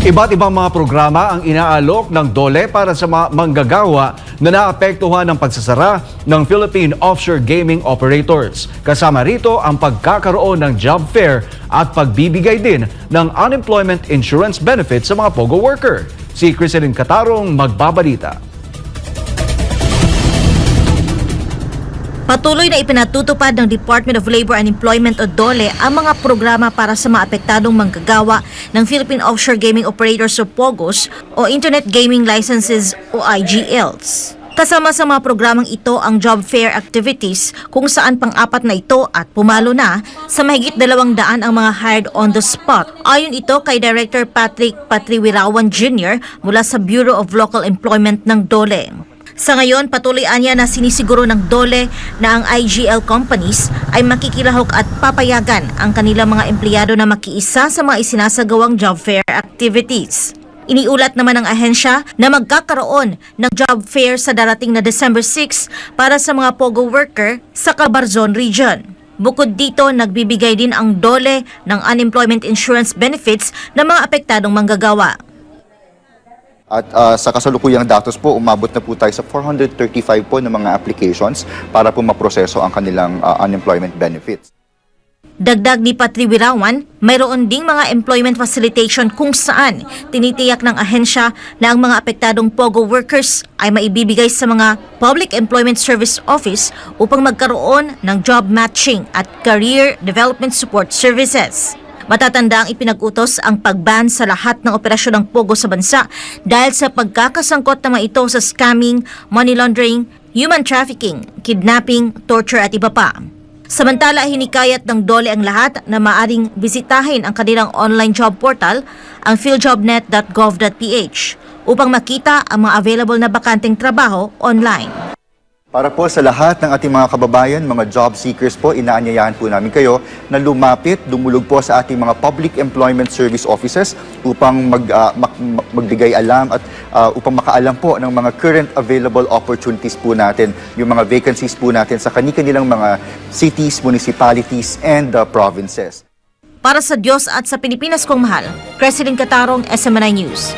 Iba't ibang mga programa ang inaalok ng DOLE para sa mga manggagawa na naapektuhan ng pagsasara ng Philippine Offshore Gaming Operators. Kasama rito ang pagkakaroon ng job fair at pagbibigay din ng unemployment insurance benefits sa mga POGO worker. Si Criselyn Catarong magbabalita. Patuloy na ipinatutupad ng Department of Labor and Employment o DOLE ang mga programa para sa mga apektadong manggagawa ng Philippine Offshore Gaming Operators o POGOs o Internet Gaming Licenses o IGLs. Kasama sa mga programang ito ang job fair activities kung saan pang-apat na ito at pumalo na sa mahigit 200 ang mga hired on the spot. Ayon ito kay Director Patrick Patriwirawan Jr. mula sa Bureau of Local Employment ng DOLE. Sa ngayon, patuloy niya na sinisiguro ng DOLE na ang IGL companies ay makikilahok at papayagan ang kanilang mga empleyado na makiisa sa mga isinasagawang job fair activities. Iniulat naman ng ahensya na magkakaroon ng job fair sa darating na December 6 para sa mga POGO worker sa Calabarzon region. Bukod dito, nagbibigay din ang DOLE ng unemployment insurance benefits ng mga apektadong manggagawa. At sa kasalukuyang datos po, umabot na po tayo sa 435 po ng mga applications para po maproseso ang kanilang unemployment benefits. Dagdag ni Patriwirawan, mayroon ding mga employment facilitation kung saan tinitiyak ng ahensya na ang mga apektadong POGO workers ay maibibigay sa mga Public Employment Service Office upang magkaroon ng job matching at career development support services. Matatanda ang ipinag-utos ang pag-ban sa lahat ng operasyon ng POGO sa bansa dahil sa pagkakasangkot naman ito sa scamming, money laundering, human trafficking, kidnapping, torture at iba pa. Samantala, hinikayat ng DOLE ang lahat na maaring bisitahin ang kanilang online job portal, ang philjobnet.gov.ph, upang makita ang mga available na bakanteng trabaho online. Para po sa lahat ng ating mga kababayan, mga job seekers po, inaanyayahan po namin kayo na lumapit, dumulog po sa ating mga Public Employment Service Offices upang magbigay alam at upang makaalam po ng mga current available opportunities po natin, yung mga vacancies po natin sa kani-kanilang mga cities, municipalities, and provinces. Para sa Diyos at sa Pilipinas kong mahal, Criselyn Catarong, SMNI News.